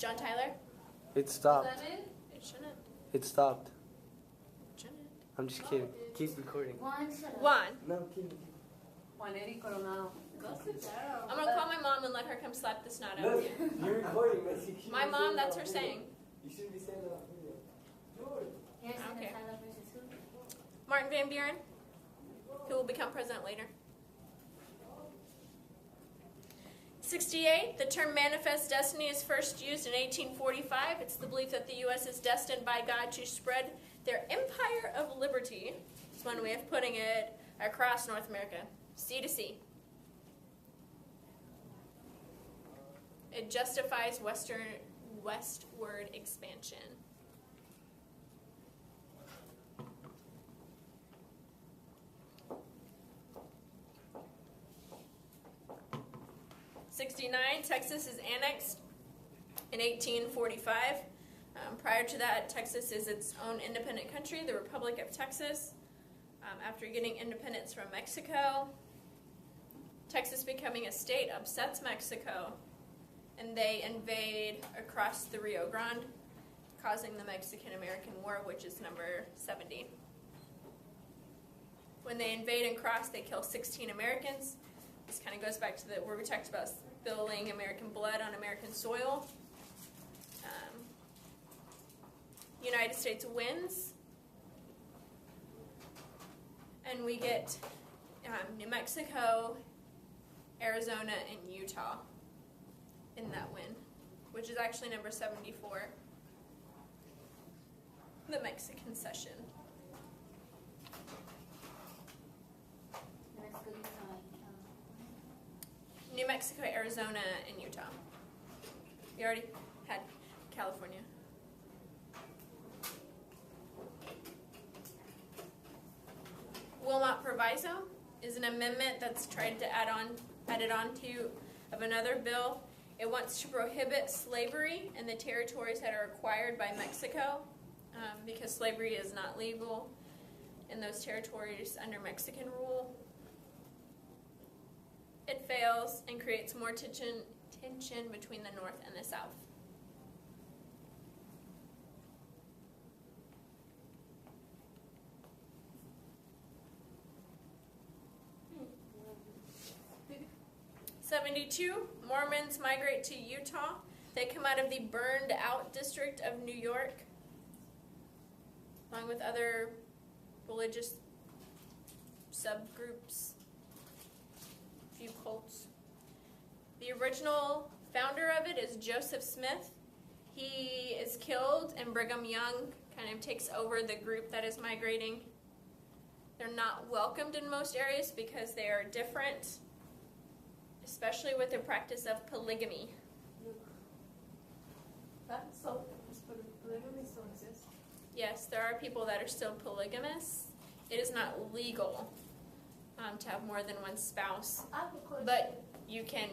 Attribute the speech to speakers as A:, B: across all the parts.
A: John Tyler?
B: It stopped.
C: Is that it?
A: It shouldn't.
B: It stopped.
A: It shouldn't.
B: I'm just kidding. Keep recording.
A: Juan.
B: No, I'm kidding.
C: Juan Eric Coronado. Go sit down.
A: I'm gonna call my mom and let her come slap the snot out
B: No,
A: of you.
B: you're recording. Man. You
A: My mom, that's her saying.
B: You shouldn't be saying that on video. George.
A: Okay. Martin Van Buren, who will become president later. 68, the term manifest destiny is first used in 1845. It's the belief that the U.S. is destined by God to spread their empire of liberty. It's one way of putting it, across North America, sea to sea. It justifies westward expansion. '69, Texas is annexed in 1845. Prior to that, Texas is its own independent country, the Republic of Texas. After getting independence from Mexico, Texas becoming a state upsets Mexico, and they invade across the Rio Grande, causing the Mexican-American War, which is number 70. When they invade and cross, they kill 16 Americans. This kind of goes back to where we talked about spilling American blood on American soil. United States wins, and we get New Mexico, Arizona, and Utah in that win, which is actually number 74, the Mexican cession. New Mexico, Arizona, and Utah. You already had California. Wilmot Proviso is an amendment that's tried to added on to of another bill. It wants to prohibit slavery in the territories that are acquired by Mexico, because slavery is not legal in those territories under Mexican rule. It fails and creates more tension between the North and the South. '72, Mormons migrate to Utah. They come out of the burned out district of New York, along with other religious subgroups, a few cults. The original founder of it is Joseph Smith. He is killed, and Brigham Young kind of takes over the group that is migrating. They're not welcomed in most areas because they are different, especially with the practice of polygamy.
C: That's so. Polygamy still exists.
A: Yes, there are people that are still polygamous. It is not legal to have more than one spouse,
C: I have a question.
A: but you can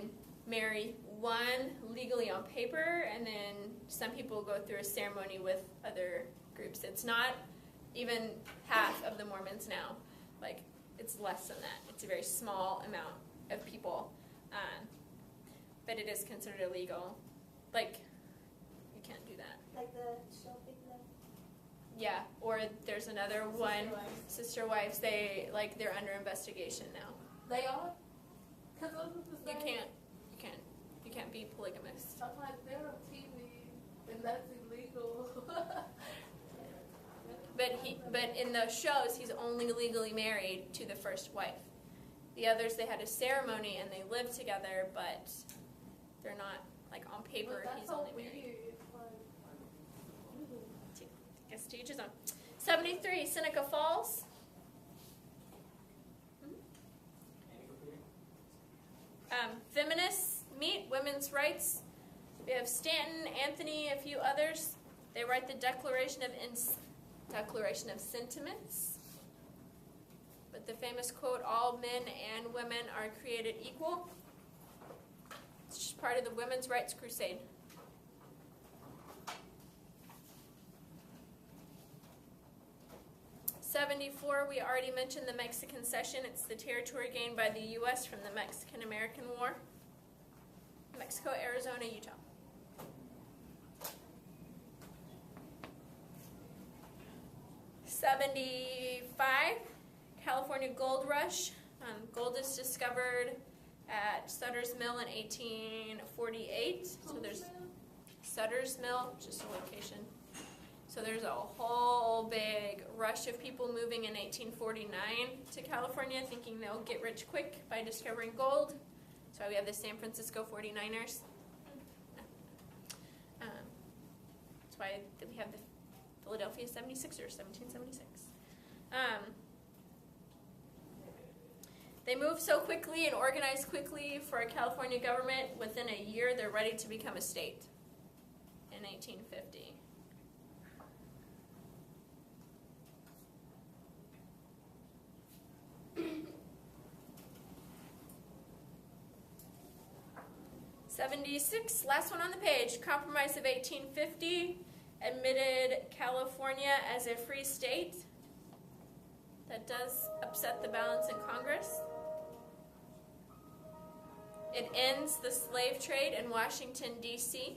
A: marry one legally on paper, and then some people go through a ceremony with other groups. It's not even half of the Mormons now. Like, it's less than that. It's a very small amount of people. But it is considered illegal. Like, you can't do that.
D: Like the shopping then?
A: Yeah, or there's another one, Sister Wives, they're under investigation now.
C: They are? Because
A: You can't be polygamous.
C: I'm like, they're on TV, and that's illegal.
A: But in those shows, he's only legally married to the first wife. The others, they had a ceremony and they lived together, but they're not, like, on paper,
C: But
A: he's
C: that's so
A: only married.
C: weird. It's like,
A: I guess to each his own. 73, Seneca Falls. Feminists meet, women's rights. We have Stanton, Anthony, a few others. They write the Declaration of Sentiments. With the famous quote, "All men and women are created equal." It's just part of the women's rights crusade. '74, we already mentioned the Mexican cession. It's the territory gained by the U.S. from the Mexican-American War. Mexico, Arizona, Utah. 75, California Gold Rush. Gold is discovered at Sutter's Mill in 1848. So there's Sutter's Mill, just a location. So there's a whole big rush of people moving in 1849 to California thinking they'll get rich quick by discovering gold. That's why we have the San Francisco 49ers. That's why we have the Philadelphia 76ers, 1776. They move so quickly and organize quickly for a California government. Within a year, they're ready to become a state in 1850. '76, last one on the page. Compromise of 1850 admitted California as a free state. That does upset the balance in Congress. It ends the slave trade in Washington, D.C.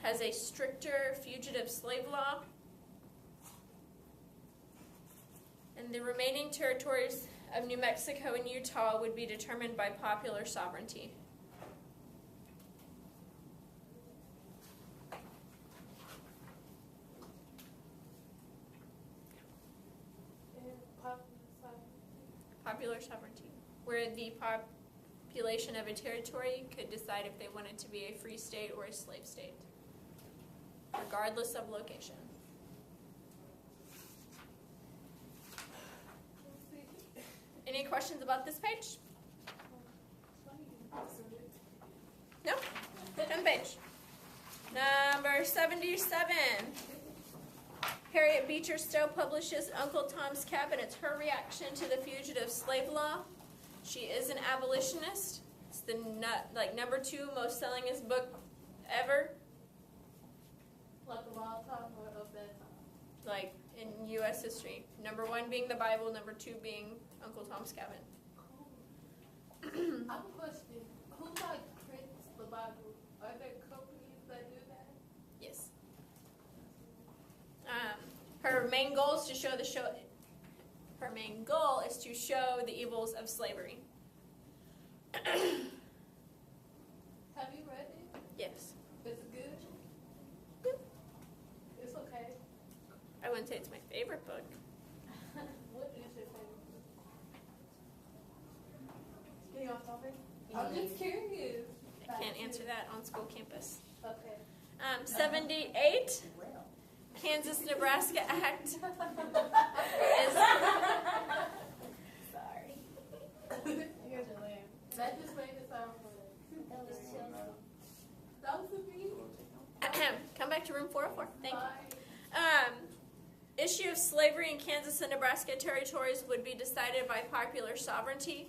A: Has a stricter fugitive slave law. And the remaining territories of New Mexico and Utah would be determined by popular sovereignty. Popular sovereignty, where the population of a territory could decide if they wanted to be a free state or a slave state, regardless of location. Any questions about this page? No? Turn page. Number 77. Harriet Beecher Stowe publishes Uncle Tom's Cabin. It's her reaction to the fugitive slave law. She is an abolitionist. It's the number 2 most sellingest book ever.
C: Like of all time or of that time?
A: Like in U.S. history. Number 1 being the Bible, number 2 being Uncle Tom's Cabin.
C: Cool. I have a question. Who prints the Bible? Are there companies that do that?
A: Yes. Her main goal is to show Her main goal is to show the evils of slavery.
C: Have you read it?
A: Yes.
C: Is it good?
A: Yep.
C: It's okay.
A: I wouldn't say it's my favorite book.
C: What is your favorite book? Can you on topic? I'm just curious.
A: I can't answer that on school campus.
C: Okay.
A: 78, Kansas-Nebraska Act is...
C: Sorry. You guys are lame. That just made it sound funny. That was a beat.
A: Come back to room 404. Thank you.
C: Sorry.
A: Issue of slavery in Kansas and Nebraska territories would be decided by popular sovereignty.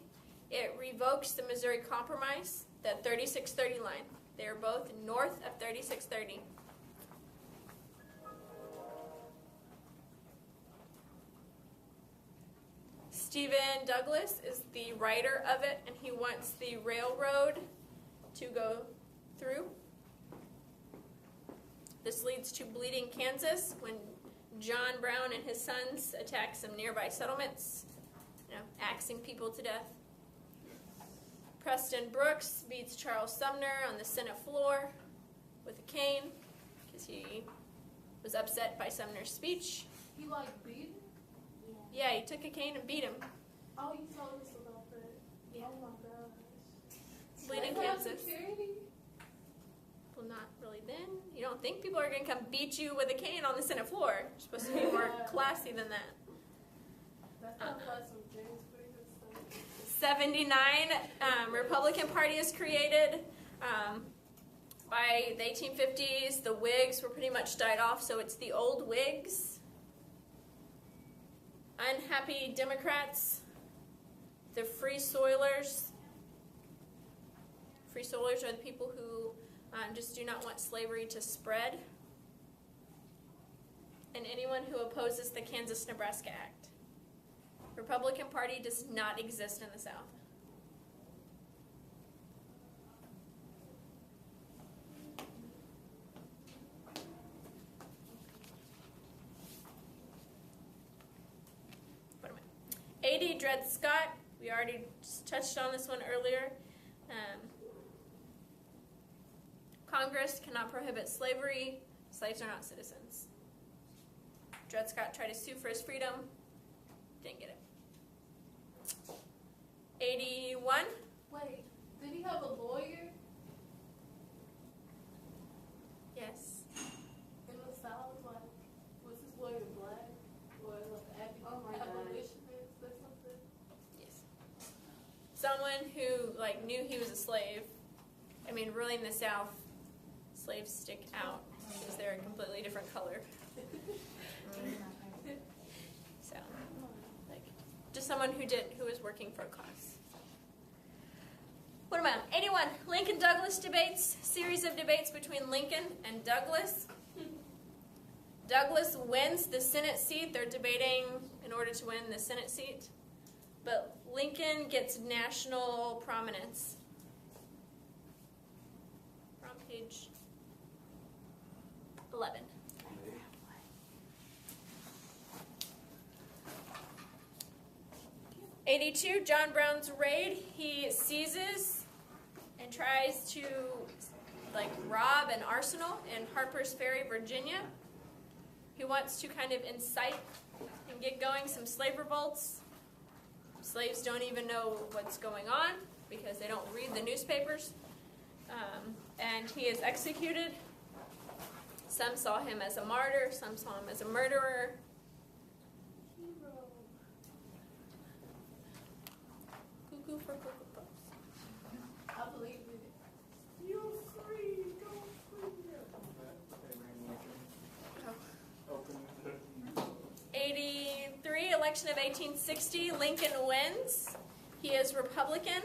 A: It revokes the Missouri Compromise, the 3630 line. They are both north of 3630. Stephen Douglas is the writer of it, and he wants the railroad to go through. This leads to Bleeding Kansas, when John Brown and his sons attack some nearby settlements, axing people to death. Preston Brooks beats Charles Sumner on the Senate floor with a cane because he was upset by Sumner's speech.
C: He beat him?
A: Yeah, he took a cane and beat him.
C: Oh, you told us about that.
A: Yeah.
C: Oh my gosh.
A: Bleeding
C: They have
A: Kansas.
C: security?
A: Well, not really then. You don't think people are going to come beat you with a cane on the Senate floor. You're supposed to be more classy than that.
C: That sounds like some James Freeman stuff.
A: 79, Republican Party is created. By the 1850s, the Whigs were pretty much died off, so it's the old Whigs. Unhappy Democrats, the Free Soilers. Free Soilers are the people who just do not want slavery to spread. And anyone who opposes the Kansas-Nebraska Act. Republican Party does not exist in the South. 80, Dred Scott. We already just touched on this one earlier. Congress cannot prohibit slavery. Slaves are not citizens. Dred Scott tried to sue for his freedom. Didn't get it. 81.
C: Wait, did he have a lawyer
A: Yes.
C: in the South? Like, was his lawyer black? Or like
D: Oh my God.
C: abolitionist or something?
A: Yes. Someone who like knew he was a slave. I mean, really in the South, slaves stick out because they're a completely different color. So, like, just someone who was working for a cause. What am I on? 81. Lincoln-Douglas debates. Series of debates between Lincoln and Douglas. Douglas wins the Senate seat. They're debating in order to win the Senate seat. But Lincoln gets national prominence. We're on page 11. '82, John Brown's raid. He seizes and tries to rob an arsenal in Harper's Ferry, Virginia. He wants to kind of incite and get going some slave revolts. Slaves don't even know what's going on because they don't read the newspapers. And he is executed. Some saw him as a martyr, some saw him as a murderer.
C: Hero.
A: Cuckoo for Cocoa Puffs.
C: I believe it. You're free. Go free.
A: 83, election of 1860, Lincoln wins. He is Republican.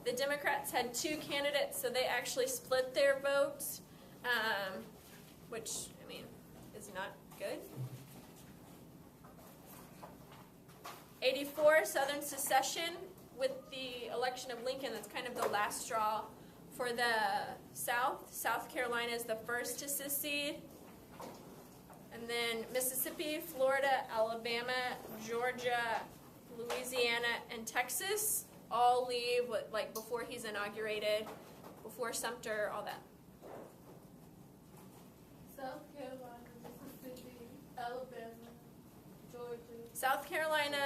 A: The Democrats had 2 candidates, so they actually split their votes, which, I mean, is not good. 84, Southern secession. With the election of Lincoln, that's kind of the last straw for the South. South Carolina is the first to secede. And then Mississippi, Florida, Alabama, Georgia, Louisiana, and Texas all leave before he's inaugurated, before Sumter, all that.
C: South Carolina, Mississippi, Alabama, Georgia.
A: South Carolina,